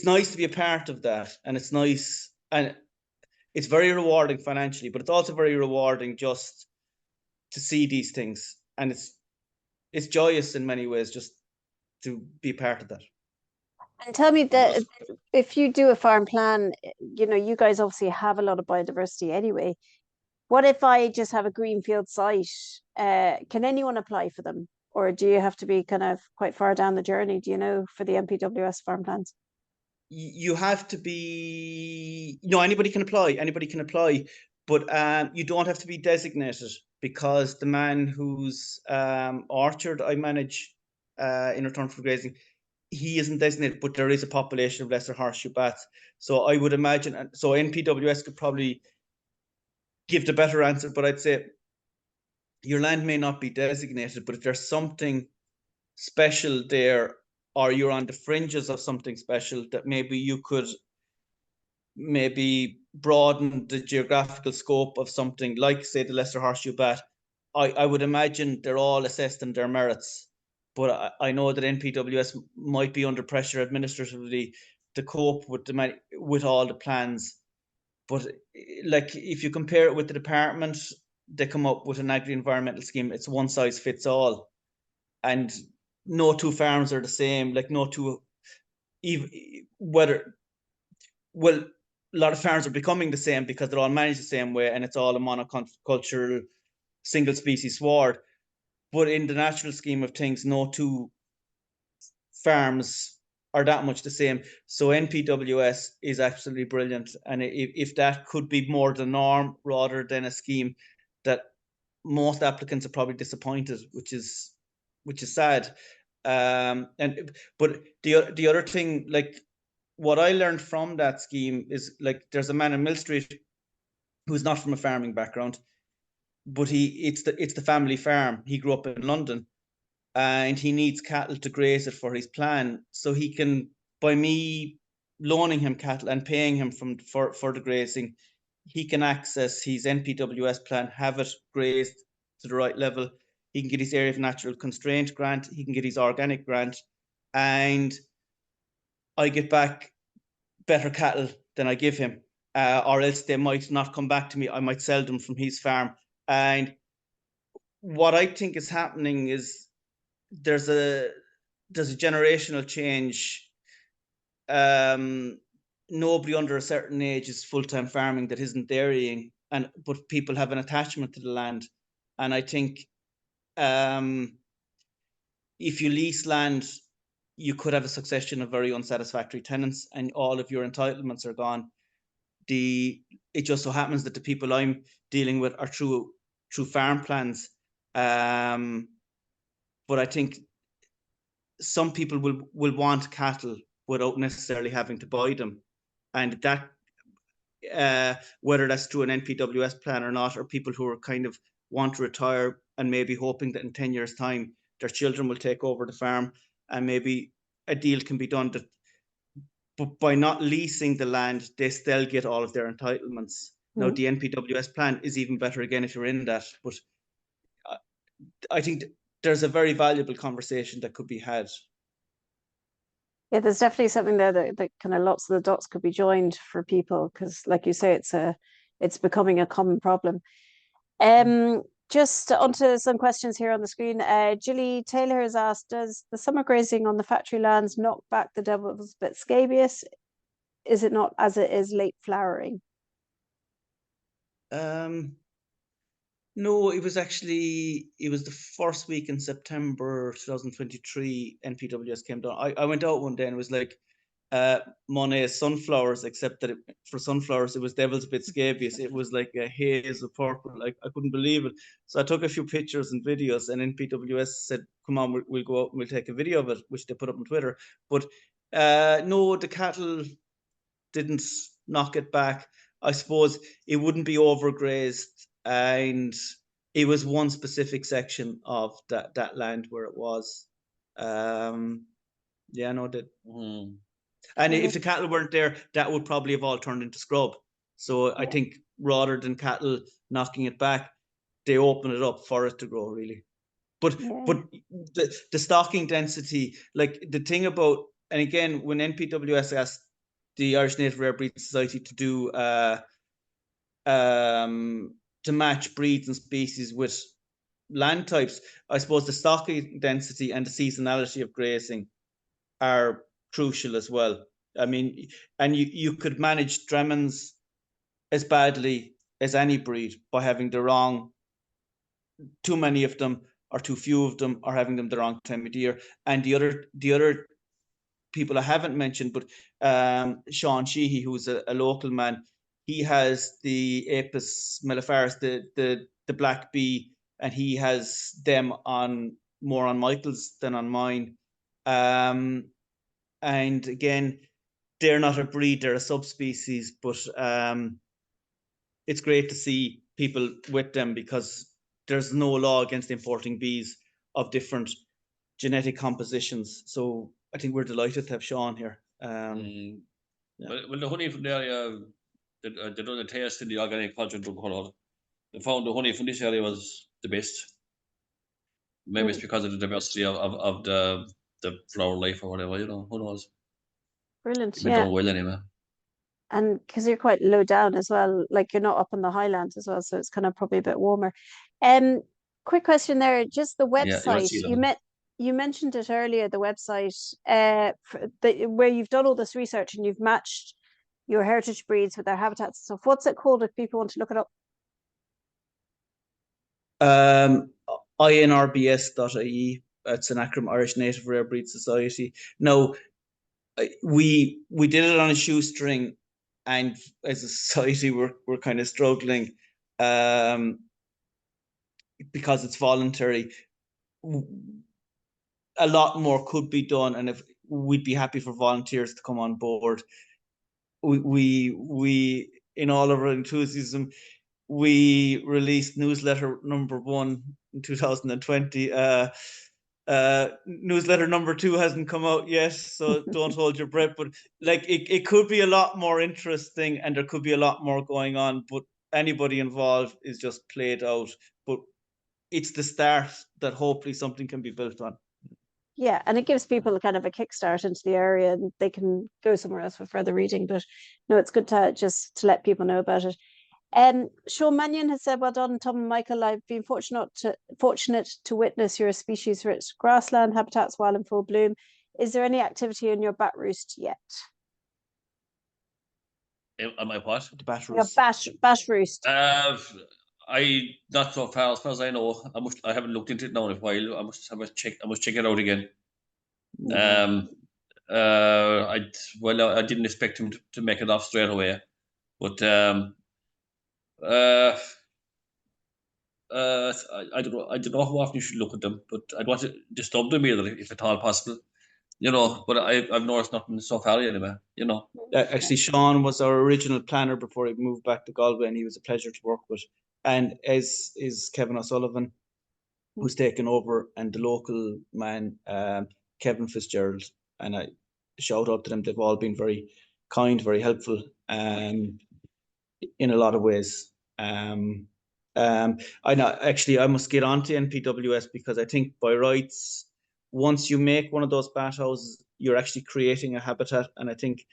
nice to be a part of that, and it's nice, and it's very rewarding financially, but it's also very rewarding just to see these things, and it's joyous in many ways just to be part of that. And tell me that if you do a farm plan, you guys obviously have a lot of biodiversity anyway. What if I just have a greenfield site? Can anyone apply for them? Or do you have to be kind of quite far down the journey, do you know, for the NPWS farm plans? You have to be, anybody can apply, but you don't have to be designated, because the man whose orchard I manage in return for grazing, he isn't designated, but there is a population of lesser horseshoe bats. So I would imagine, so NPWS could probably give the better answer, but I'd say your land may not be designated, but if there's something special there, or you're on the fringes of something special, that maybe you could maybe broaden the geographical scope of something like, say, the lesser horseshoe bat. I would imagine they're all assessed in their merits, but I know that NPWS might be under pressure administratively to cope with all the plans. But like, if you compare it with the department, they come up with an agri-environmental scheme. It's one size fits all, and no two farms are the same. Like, no two, well, a lot of farms are becoming the same because they're all managed the same way, and it's all a monocultural single species sward. But in the natural scheme of things, no two farms are that much the same. So NPWS is absolutely brilliant, and if that could be more the norm rather than a scheme that most applicants are probably disappointed, which is sad. But the other thing, like, what I learned from that scheme is, like, there's a man in Mill Street who's not from a farming background, but it's the family farm. He grew up in London, and he needs cattle to graze it for his plan. So he can, by me loaning him cattle and paying him for the grazing, he can access his NPWS plan, have it grazed to the right level. He can get his area of natural constraint grant. He can get his organic grant, and I get back better cattle than I give him, or else they might not come back to me. I might sell them from his farm. And what I think is happening is there's a generational change nobody under a certain age is full-time farming that isn't dairying, but people have an attachment to the land. And I think if you lease land, you could have a succession of very unsatisfactory tenants and all of your entitlements are gone. It just so happens that the people I'm dealing with are through farm plans. But I think some people will want cattle without necessarily having to buy them. And that, whether that's through an NPWS plan or not, or people who are kind of want to retire and maybe hoping that in 10 years' time, their children will take over the farm and maybe a deal can be done that, but by not leasing the land, they still get all of their entitlements. Now, the NPWS plan is even better again if you're in that, but I think there's a very valuable conversation that could be had. Yeah, there's definitely something there that kind of lots of the dots could be joined for people, because like you say, it's becoming a common problem. Just onto some questions here on the screen. Julie Taylor has asked, does the summer grazing on the factory lands knock back the devil's bit scabious? Is it not, as it is late flowering? No, it was the first week in September 2023 NPWS came down. I went out one day and it was like Monet sunflowers, except that for sunflowers it was devil's bit scabious. It was like a haze of purple. Like, I couldn't believe it. So I took a few pictures and videos, and NPWS said, come on, we'll go out and we'll take a video of it, which they put up on Twitter. But no, the cattle didn't knock it back. I suppose it wouldn't be overgrazed, and it was one specific section of that land where it was. Yeah, no, that. And if the cattle weren't there, that would probably have all turned into scrub. So I think rather than cattle knocking it back, they open it up for it to grow, really. But the stocking density, like the thing about, and again, when NPWS asked the Irish Native Rare Breed Society to do to match breeds and species with land types, I suppose the stocking density and the seasonality of grazing are crucial as well. I mean, and you could manage Droimeanns as badly as any breed by having too many of them or too few of them, or having them the wrong time of year. And the other people I haven't mentioned, but Sean Sheehy, who's a local man, he has the Apis melliferus, the black bee, and he has them more on Michael's than on mine. And again, they're not a breed, they're a subspecies, but it's great to see people with them, because there's no law against importing bees of different genetic compositions. So I think we're delighted to have Sean here. Well, the honey from the area, they done a test in the organic culture drug color. They found the honey from this area was the best. Maybe it's because of the diversity of the flower life or whatever, you know, who knows? Brilliant. We done well anyway. And because you're quite low down as well, like you're not up in the highlands as well, so it's kind of probably a bit warmer. Quick question there, just the website. You mentioned it earlier, the website, where you've done all this research and you've matched your heritage breeds with their habitats and stuff. What's it called if people want to look it up? INRBS.ie. It's an acronym, Irish Native Rare Breed Society. Now, we did it on a shoestring, and as a society we're kind of struggling because it's voluntary. A lot more could be done, and if we'd be happy for volunteers to come on board. We in all of our enthusiasm, we released newsletter number 1 in 2020. Newsletter number 2 hasn't come out yet, so don't hold your breath. But like, it could be a lot more interesting, and there could be a lot more going on. But anybody involved is just played out. But it's the start that hopefully something can be built on. Yeah, and it gives people kind of a kickstart into the area, and they can go somewhere else for further reading. But no, it's good to let people know about it. Sean Mannion has said, well done, Tom and Michael. I've been fortunate to witness your species-rich grassland habitats while in full bloom. Is there any activity in your bat roost yet? Am I what? The bat Yeah, roost. bash roost. I not so far as far as I know. I haven't looked into it now in a while. I must check. I must check it out again. I didn't expect him to make it off straight away, but I don't know. I don't know how often you should look at them, but I don't want to disturb them either, if at all possible. But I've noticed nothing so far anyway. Actually, Sean was our original planner before he moved back to Galway, and he was a pleasure to work with. And as is Kevin O'Sullivan, who's taken over, and the local man, Kevin Fitzgerald. And I shout out to them. They've all been very kind, very helpful, in a lot of ways. I know, actually, I must get on to NPWS, because I think by rights, once you make one of those bat houses, you're actually creating a habitat. And I think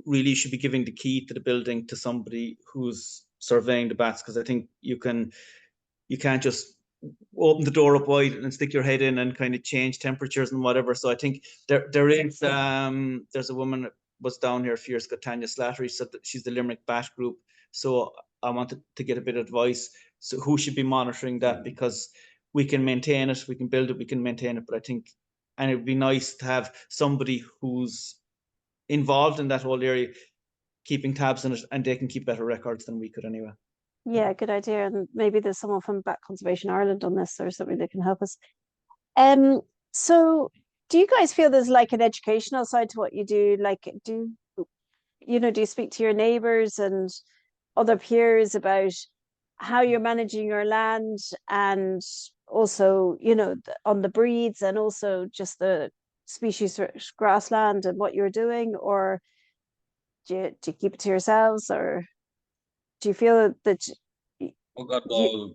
really you should be giving the key to the building to somebody who's surveying the bats, because I think you can't just open the door up wide and stick your head in and kind of change temperatures and whatever. So I think there is there's a woman that was down here a few years ago, Tanya Slattery, so she's the Limerick Bat Group. So I wanted to get a bit of advice. So who should be monitoring that? Because we can maintain it, we can build it, we can maintain it, but I think, and it would be nice to have somebody who's involved in that whole area, keeping tabs on it, and they can keep better records than we could anyway. Yeah, good idea. And maybe there's someone from Bat Conservation Ireland on this or something that can help us. So do you guys feel there's like an educational side to what you do? Like, do you speak to your neighbors and other peers about how you're managing your land, and also, on the breeds, and also just the species grassland and what you're doing? Or do you keep it to yourselves, or do you feel that Oh God, no.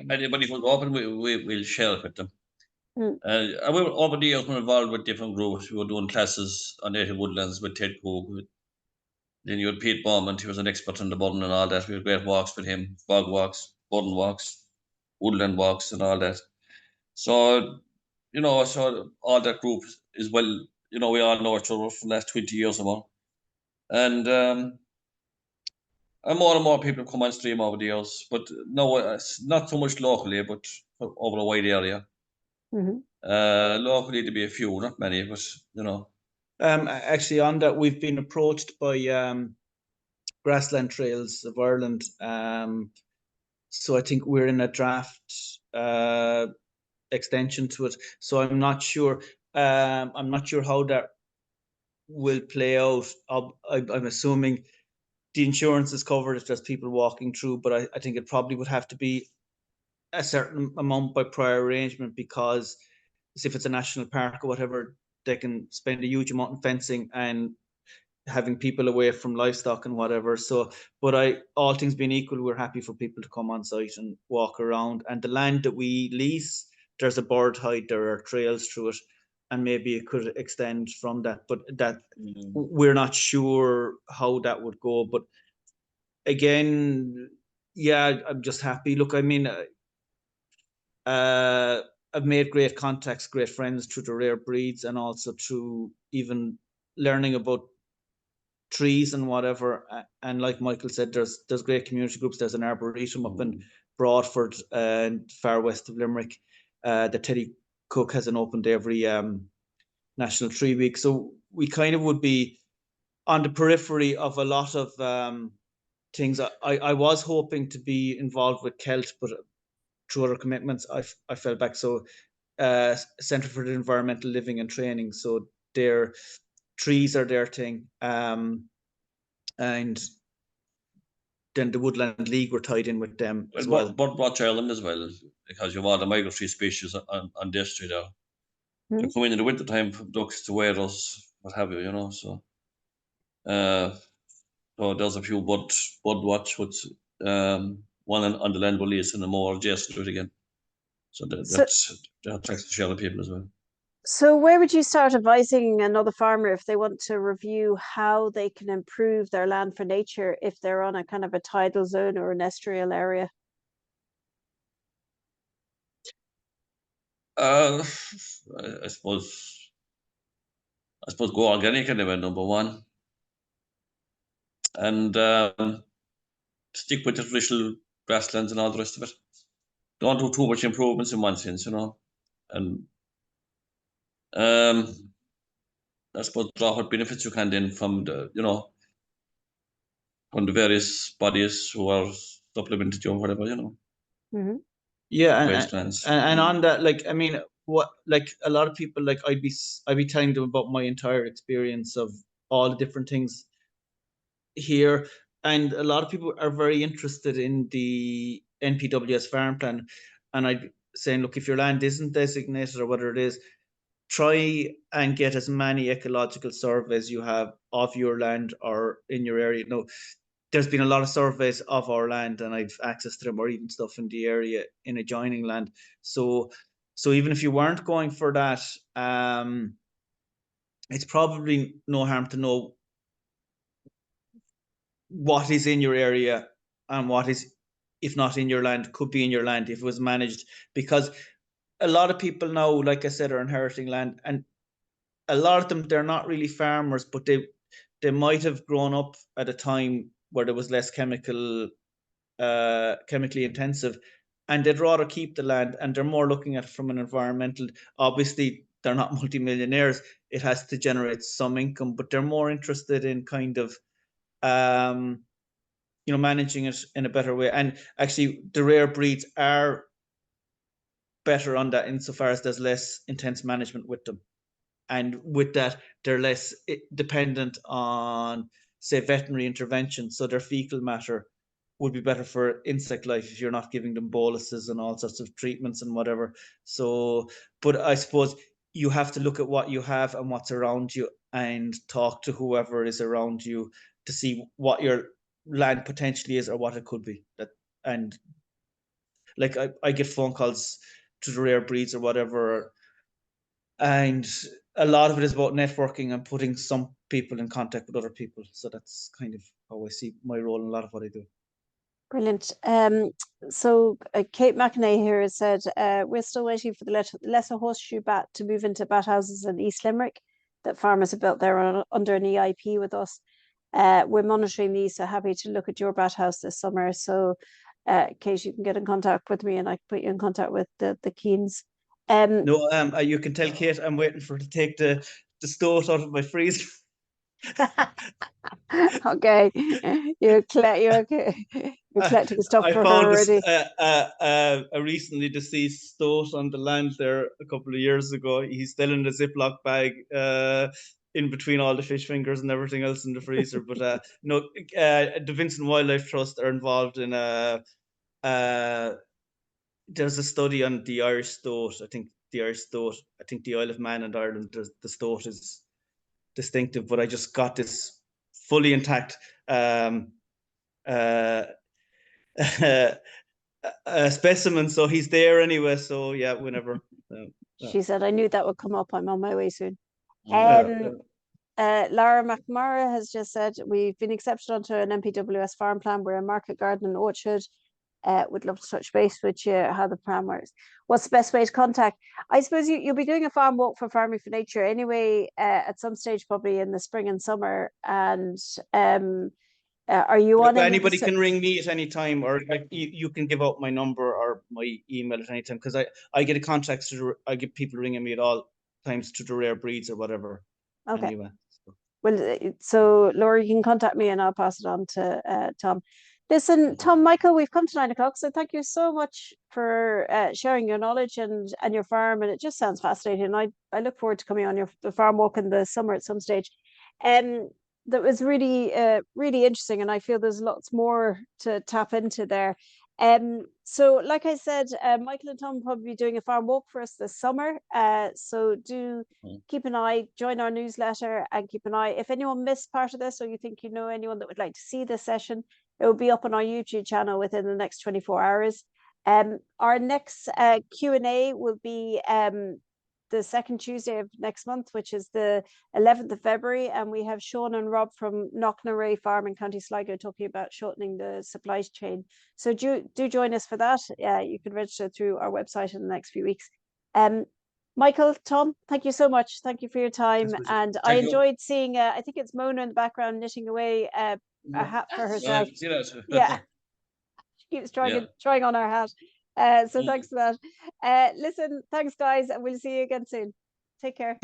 Anybody who's open, we'll share it with them. We were over the years, we were involved with different groups. We were doing classes on native woodlands with Ted Cook. Then you had Pete Bowman, he was an expert on the burden and all that. We had great walks with him, bog walks, burden walks, woodland walks and all that. So, so all that group is well, we all know each other for the last 20 years or more. And more and more people come on stream over the years, but no, it's not so much locally, but over a wide area. Locally, there'd be a few, not many, but Actually, on that, we've been approached by Grassland Trails of Ireland. So I think we're in a draft extension to it. So I'm not sure. I'm not sure how that will play out. I'm assuming the insurance is covered if there's people walking through, but I think it probably would have to be a certain amount by prior arrangement, because if it's a national park or whatever, they can spend a huge amount in fencing and having people away from livestock and whatever. So, but all things being equal, we're happy for people to come on site and walk around. And the land that we lease, there's a bird hide, there are trails through it, and maybe it could extend from that. But that we're not sure how that would go. But again, yeah, I'm just happy. Look, I mean, I've made great contacts, great friends through the rare breeds, and also through even learning about trees and whatever. And like Michael said, there's great community groups. There's an arboretum up in Broadford, far west of Limerick. The Teddy Cook has an open day every National Tree Week. So we kind of would be on the periphery of a lot of things. I was hoping to be involved with Celt, but through other commitments, I fell back. So Centre for the Environmental Living and Training. So their trees are their thing. And then the Woodland League were tied in with them as well. Birdwatch Ireland as well, because you have all the migratory species on the estuary there. They come in the winter time from ducks to waders, what have you, so. So there's a few bird watch with one on the land release and a more adjacent to it again. So that attracts the share of people as well. So where would you start advising another farmer if they want to review how they can improve their land for nature if they're on a kind of a tidal zone or an estuarial area? I suppose go organic anyway, number one. and stick with the traditional grasslands and all the rest of it. Don't do too much improvements in one sense, and I suppose draw what benefits you can then from the, from the various bodies who are supplemented you or whatever, Mm-hmm. Yeah, waste plans. and on that, like, I mean, what, like, a lot of people, like, I'd be telling them about my entire experience of all the different things here, and a lot of people are very interested in the NPWS farm plan, and I'd be saying, look, if your land isn't designated or whatever it is, try and get as many ecological surveys you have of your land or in your area. No, there's been a lot of surveys of our land, and I've access to them, or even stuff in the area in adjoining land. So even if you weren't going for that, it's probably no harm to know what is in your area and what is, if not in your land, could be in your land if it was managed. Because a lot of people now, like I said, are inheriting land, and a lot of them, they're not really farmers, but they might have grown up at a time where there was less chemically intensive, and they'd rather keep the land, and they're more looking at it from an environmental. Obviously, they're not multimillionaires. It has to generate some income, but they're more interested in kind of managing it in a better way. And actually, the rare breeds are better on that insofar as there's less intense management with them. And with that, they're less dependent on, say, veterinary intervention. So their fecal matter would be better for insect life if you're not giving them boluses and all sorts of treatments and whatever. So, but I suppose you have to look at what you have and what's around you, and talk to whoever is around you to see what your land potentially is or what it could be. And like, I get phone calls to the rare breeds or whatever, and a lot of it is about networking and putting some people in contact with other people. So that's kind of how I see my role in a lot of what I do. Brilliant. So Kate McInerney here has said, we're still waiting for the lesser horseshoe bat to move into bat houses in East Limerick that farmers have built there under an EIP with us. We're monitoring these, so happy to look at your bat house this summer. So Kate, you can get in contact with me and I can put you in contact with the Keanes. No, you can tell Kate I'm waiting for her to take the stoat out of my freezer. Okay, you're okay. You're collecting stuff I for her found already. a recently deceased stoat on the land there a couple of years ago. He's still in the Ziploc bag, in between all the fish fingers and everything else in the freezer. But no, the Vincent Wildlife Trust are involved in there's a study on the Irish stoat. I think the Isle of Man and Ireland, the stoat is distinctive, but I just got this fully intact specimen, so he's there anyway. So yeah, whenever. She said, I knew that would come up. I'm on my way soon. Mm. Lara McMara has just said, we've been accepted onto an NPWS farm plan. We're a market garden and orchard. Would love to touch base with you, how the plan works. What's the best way to contact? I suppose you'll be doing a farm walk for Farming for Nature anyway, at some stage, probably in the spring and summer. And are you on? Anybody can ring me at any time, or like you can give out my number or my email at any time, because I get I get people ringing me at all times to the rare breeds or whatever. Okay. Anyway. Well, so Laura, you can contact me and I'll pass it on to Tom. Listen, Tom, Michael, we've come to 9 o'clock, so thank you so much for sharing your knowledge and your farm, and it just sounds fascinating. I look forward to coming on the farm walk in the summer at some stage. That was really really interesting, and I feel there's lots more to tap into there. So like I said, Michael and Tom will probably be doing a farm walk for us this summer. So do keep an eye, join our newsletter, and keep an eye. If anyone missed part of this, or you think you know anyone that would like to see this session, it will be up on our YouTube channel within the next 24 hours. Our next Q&A will be the second Tuesday of next month, which is the 11th of February. And we have Sean and Rob from Knocknaray Farm in County Sligo talking about shortening the supply chain. So do join us for that. You can register through our website in the next few weeks. Michael, Tom, thank you so much. Thank you for your time. And I enjoyed seeing, I think it's Mona in the background knitting away. a hat for herself. See that? Yeah. She keeps trying on our hat. So thanks for that. Listen, thanks guys, and we'll see you again soon. Take care.